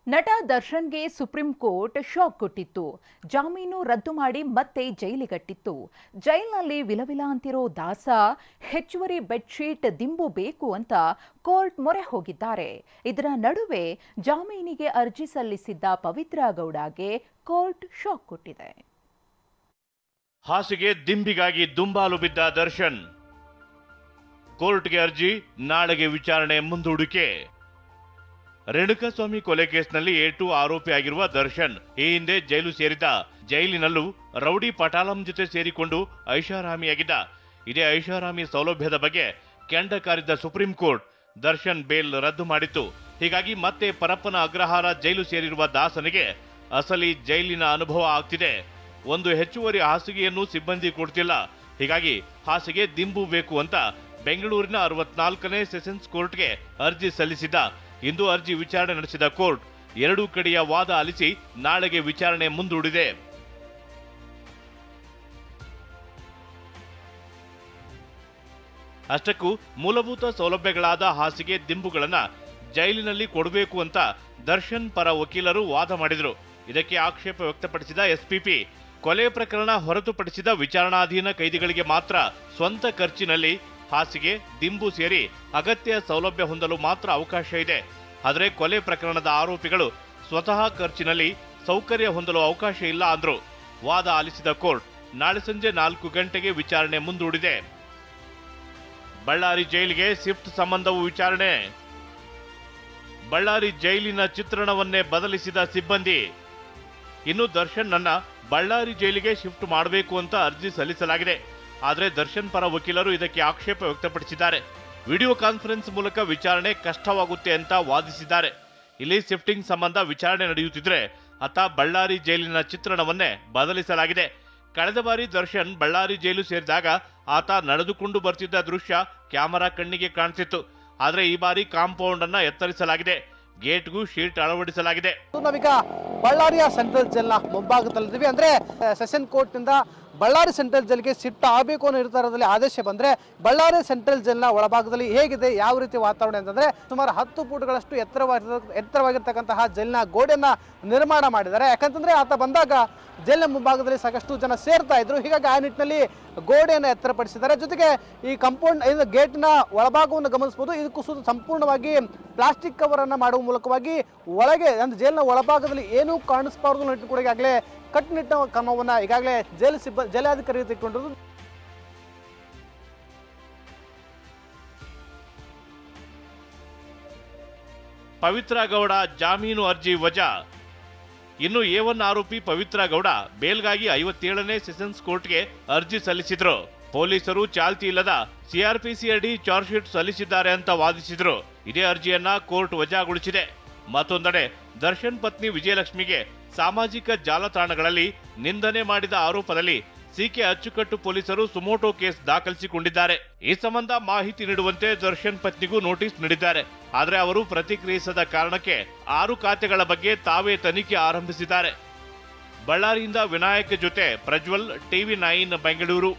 ನಟ ದರ್ಶನ್ಗೆ supreme court shock ಕೊಟ್ಟಿತ್ತು. ಜಾಮೀನು ರದ್ದು ಮಾಡಿ ಮತ್ತೆ ಜೈಲಿಗಟ್ಟಿತ್ತು. ಜೈಲಿನಲ್ಲಿ ವಿಲವಿಲ ಅಂತಿರೋ ದಾಸ ಹೆಚ್ಚುವರಿ ಬೆಡ್ಶೀಟ್ ದಿಂಬು ಬೇಕು ಅಂತ ಕೋರ್ಟ್ ಮೊರೆ ಹೋಗಿದ್ದಾರೆ. ಇದರ ನಡುವೆ ಜಾಮೀನಿಗೆ ಅರ್ಜಿ ಸಲ್ಲಿಸಿದ್ದ ಪವಿತ್ರ ಗೌಡಗೆ ಕೋರ್ಟ್ ಶಾಕ್ ಕೊಟ್ಟಿದೆ. ಹಾಸಿಗೆ ದಿಂಬಿಗಾಗಿ ದುಂಬಾಲು ಬಿದ್ದ ದರ್ಶನ್. ಕೋರ್ಟ್ಗೆ ಅರ್ಜಿ, ನಾಳೆಗೆ ವಿಚಾರಣೆ ಮುಂದೂಡಿಕೆ. ರೇಣುಕಾಸ್ವಾಮಿ ಕೊಲೆ ಕೇಸ್ನಲ್ಲಿ A2 ಆರೋಪಿಯಾಗಿರುವ ದರ್ಶನ್ ಈ ಹಿಂದೆ ಜೈಲು ಸೇರಿದ್ದ. ಜೈಲಿನಲ್ಲೂ ರೌಡಿ ಪಟಾಲಂ ಜೊತೆ ಸೇರಿಕೊಂಡು ಐಷಾರಾಮಿಯಾಗಿದ್ದ. ಇದೇ ಐಷಾರಾಮಿ ಸೌಲಭ್ಯದ ಬಗ್ಗೆ ಕೆಂಡ ಕಾರಿದ್ದ ಸುಪ್ರೀಂ ಕೋರ್ಟ್ ದರ್ಶನ್ ಬೇಲ್ ರದ್ದು ಮಾಡಿತ್ತು. ಹೀಗಾಗಿ ಮತ್ತೆ ಪರಪ್ಪನ ಅಗ್ರಹಾರ ಜೈಲು ಸೇರಿರುವ ದಾಸನಿಗೆ ಅಸಲಿ ಜೈಲಿನ ಅನುಭವ ಆಗ್ತಿದೆ. ಒಂದು ಹೆಚ್ಚುವರಿ ಹಾಸಿಗೆಯನ್ನು ಸಿಬ್ಬಂದಿ ಕೊಡ್ತಿಲ್ಲ. ಹೀಗಾಗಿ ಹಾಸಿಗೆ ದಿಂಬು ಬೇಕು ಅಂತ ಬೆಂಗಳೂರಿನ 64ನೇ ಸೆಷನ್ಸ್ ಕೋರ್ಟ್ಗೆ ಅರ್ಜಿ ಸಲ್ಲಿಸಿದ್ದ. ಇಂದು ಅರ್ಜಿ ವಿಚಾರಣೆ ನಡೆಸಿದ ಕೋರ್ಟ್ ಎರಡೂ ಕಡೆಯ ವಾದ ಆಲಿಸಿ ನಾಳೆಗೆ ವಿಚಾರಣೆ ಮುಂದೂಡಿದೆ. ಅಷ್ಟಕ್ಕೂ ಮೂಲಭೂತ ಸೌಲಭ್ಯಗಳಾದ ಹಾಸಿಗೆ ದಿಂಬುಗಳನ್ನ ಜೈಲಿನಲ್ಲಿ ಕೊಡಬೇಕು ಅಂತ ದರ್ಶನ್ ಪರ ವಕೀಲರು ವಾದ ಮಾಡಿದರು. ಇದಕ್ಕೆ ಆಕ್ಷೇಪ ವ್ಯಕ್ತಪಡಿಸಿದ ಎಸ್ಪಿಪಿ, ಕೊಲೆ ಪ್ರಕರಣ ಹೊರತುಪಡಿಸಿದ ವಿಚಾರಣಾಧೀನ ಕೈದಿಗಳಿಗೆ ಮಾತ್ರ ಸ್ವಂತ ಖರ್ಚಿನಲ್ಲಿ ಹಾಸಿಗೆ ದಿಂಬು ಸೇರಿ ಅಗತ್ಯ ಸೌಲಭ್ಯ ಹೊಂದಲು ಮಾತ್ರ ಅವಕಾಶ ಇದೆ. ಆದರೆ ಕೊಲೆ ಪ್ರಕರಣದ ಆರೋಪಿಗಳು ಸ್ವತಃ ಖರ್ಚಿನಲ್ಲಿ ಸೌಕರ್ಯ ಹೊಂದಲು ಅವಕಾಶ ಇಲ್ಲ ಅಂದ್ರು. ವಾದ ಆಲಿಸಿದ ಕೋರ್ಟ್ ನಾಳೆ ಸಂಜೆ 4 ಗಂಟೆಗೆ ವಿಚಾರಣೆ ಮುಂದೂಡಿದೆ. ಬಳ್ಳಾರಿ ಜೈಲಿಗೆ ಶಿಫ್ಟ್ ಸಂಬಂಧವು ವಿಚಾರಣೆ. ಬಳ್ಳಾರಿ ಜೈಲಿನ ಚಿತ್ರಣವನ್ನೇ ಬದಲಿಸಿದ ಸಿಬ್ಬಂದಿ. ಇನ್ನು ದರ್ಶನ್ ನನ್ನ ಬಳ್ಳಾರಿ ಜೈಲಿಗೆ ಶಿಫ್ಟ್ ಮಾಡಬೇಕು ಅಂತ ಅರ್ಜಿ ಸಲ್ಲಿಸಲಾಗಿದೆ. ಆದರೆ ದರ್ಶನ್ ಪರ ವಕೀಲರು ಇದಕ್ಕೆ ಆಕ್ಷೇಪ ವ್ಯಕ್ತಪಡಿಸಿದ್ದಾರೆ. ವಿಡಿಯೋ ಕಾನ್ಫರೆನ್ಸ್ ಮೂಲಕ ವಿಚಾರಣೆ ಕಷ್ಟವಾಗುತ್ತೆ ಅಂತ ವಾದಿಸಿದ್ದಾರೆ. ಇಲ್ಲಿ ಶಿಫ್ಟಿಂಗ್ ಸಂಬಂಧ ವಿಚಾರಣೆ ನಡೆಯುತ್ತಿದ್ರೆ ಆತ ಬಳ್ಳಾರಿ ಜೈಲಿನ ಚಿತ್ರಣವನ್ನೇ ಬದಲಿಸಲಾಗಿದೆ. ಕಳೆದ ಬಾರಿ ದರ್ಶನ್ ಬಳ್ಳಾರಿ ಜೈಲು ಸೇರಿದಾಗ ಆತ ನಡೆದುಕೊಂಡು ಬರ್ತಿದ್ದ ದೃಶ್ಯ ಕ್ಯಾಮೆರಾ ಕಣ್ಣಿಗೆ ಕಾಣ್ತಿತ್ತು. ಆದರೆ ಈ ಬಾರಿ ಕಾಂಪೌಂಡ್ ಅನ್ನ ಎತ್ತರಿಸಲಾಗಿದೆ. ಗೇಟ್ಗೂ ಶೀಟ್ ಅಳವಡಿಸಲಾಗಿದೆ. ನಾವೀಗ ಬಳ್ಳಾರಿಯ ಸೆಂಟ್ರಲ್ ಜೈಲ್ನ ಮುಂಭಾಗದಲ್ಲಿದ್ದೀವಿ. ಅಂದ್ರೆ ಸೆಷನ್ ಕೋರ್ಟ್ ನಿಂದ ಬಳ್ಳಾರಿ ಸೆಂಟ್ರಲ್ ಜೈಲ್ಗೆ ಶಿಫ್ಟ್ ಆಗಬೇಕು ಅನ್ನೋ ನಿರ್ಧಾರದಲ್ಲಿ ಆದೇಶ ಬಂದ್ರೆ ಬಳ್ಳಾರಿ ಸೆಂಟ್ರಲ್ ಜೈಲ್ನ ಒಳಭಾಗದಲ್ಲಿ ಹೇಗಿದೆ, ಯಾವ ರೀತಿ ವಾತಾವರಣ ಅಂತಂದ್ರೆ ಸುಮಾರು 10 ಫೂಟ್ಗಳಷ್ಟು ಎತ್ತರವಾಗಿರ್ತಕ್ಕಂತಹ ಜೈಲಿನ ಗೋಡೆಯನ್ನ ನಿರ್ಮಾಣ ಮಾಡಿದ್ದಾರೆ. ಯಾಕಂತಂದ್ರೆ ಆತ ಬಂದಾಗ ಜೈಲಿನ ಮುಂಭಾಗದಲ್ಲಿ ಸಾಕಷ್ಟು ಜನ ಸೇರ್ತಾ ಇದ್ರು. ಹೀಗಾಗಿ ಆ ನಿಟ್ಟಿನಲ್ಲಿ ಗೋಡೆಯನ್ನು ಎತ್ತರಪಡಿಸಿದ್ದಾರೆ. ಜೊತೆಗೆ ಈ ಕಂಪೌಂಡ್ ಗೇಟ್ನ ಒಳಭಾಗವನ್ನು ಗಮನಿಸಬಹುದು. ಇದಕ್ಕೂ ಸಂಪೂರ್ಣವಾಗಿ ಪ್ಲಾಸ್ಟಿಕ್ ಕವರ್ ಅನ್ನ ಮಾಡುವ ಮೂಲಕವಾಗಿ ಒಳಗೆ ಅಂದ್ರೆ ಜೈಲಿನ ಒಳಭಾಗದಲ್ಲಿ ಏನೂ ಕಾಣಿಸಬಾರದು ಕೂಡ ಈಗಾಗಲೇ ಕಟ್ಟುನಿಟ್ಟಿನ ಕ್ರಮವನ್ನು ಈಗಾಗಲೇ ಜೈಲಾಧಿಕಾರಿ ತೆಗೆದುಕೊಂಡಿರುವುದು. ಪವಿತ್ರ ಗೌಡ ಜಾಮೀನು ಅರ್ಜಿ ವಜಾ. ಇನ್ನು A1 ಆರೋಪಿ ಪವಿತ್ರ ಗೌಡ ಬೇಲ್ಗಾಗಿ 57ನೇ ಸೆಷನ್ಸ್ ಕೋರ್ಟ್ಗೆ ಅರ್ಜಿ ಸಲ್ಲಿಸಿದ್ರು. ಪೊಲೀಸರು ಚಾಲ್ತಿ ಇಲ್ಲದ CRPC ಅಡಿ ಚಾರ್ಜ್ ಶೀಟ್ ಸಲ್ಲಿಸಿದ್ದಾರೆ ಅಂತ ವಾದಿಸಿದ್ರು. ಇದೇ ಅರ್ಜಿಯನ್ನ ಕೋರ್ಟ್ ವಜಾಗೊಳಿಸಿದೆ. ಮತ್ತೊಂದೆಡೆ ದರ್ಶನ್ ಪತ್ನಿ ವಿಜಯಲಕ್ಷ್ಮಿಗೆ ಸಾಮಾಜಿಕ ಜಾಲತಾಣಗಳಲ್ಲಿ ನಿಂದನೆ ಮಾಡಿದ ಆರೋಪದಲ್ಲಿ CK ಅಚ್ಚುಕಟ್ಟು ಪೊಲೀಸರು ಸುಮೋಟೋ ಕೇಸ್ ದಾಖಲಿಸಿಕೊಂಡಿದ್ದಾರೆ. ಈ ಸಂಬಂಧ ಮಾಹಿತಿ ನೀಡುವಂತೆ ದರ್ಶನ್ ಪತ್ನಿಗೂ ನೋಟಿಸ್ ನೀಡಿದ್ದಾರೆ. ಆದರೆ ಅವರು ಪ್ರತಿಕ್ರಿಯಿಸದ ಕಾರಣಕ್ಕೆ 6 ಖಾತೆಗಳ ಬಗ್ಗೆ ತಾವೇ ತನಿಖೆ ಆರಂಭಿಸಿದ್ದಾರೆ. ಬಳ್ಳಾರಿಯಿಂದ ವಿನಾಯಕ್ ಜೊತೆ ಪ್ರಜ್ವಲ್, TV9 ಬೆಂಗಳೂರು.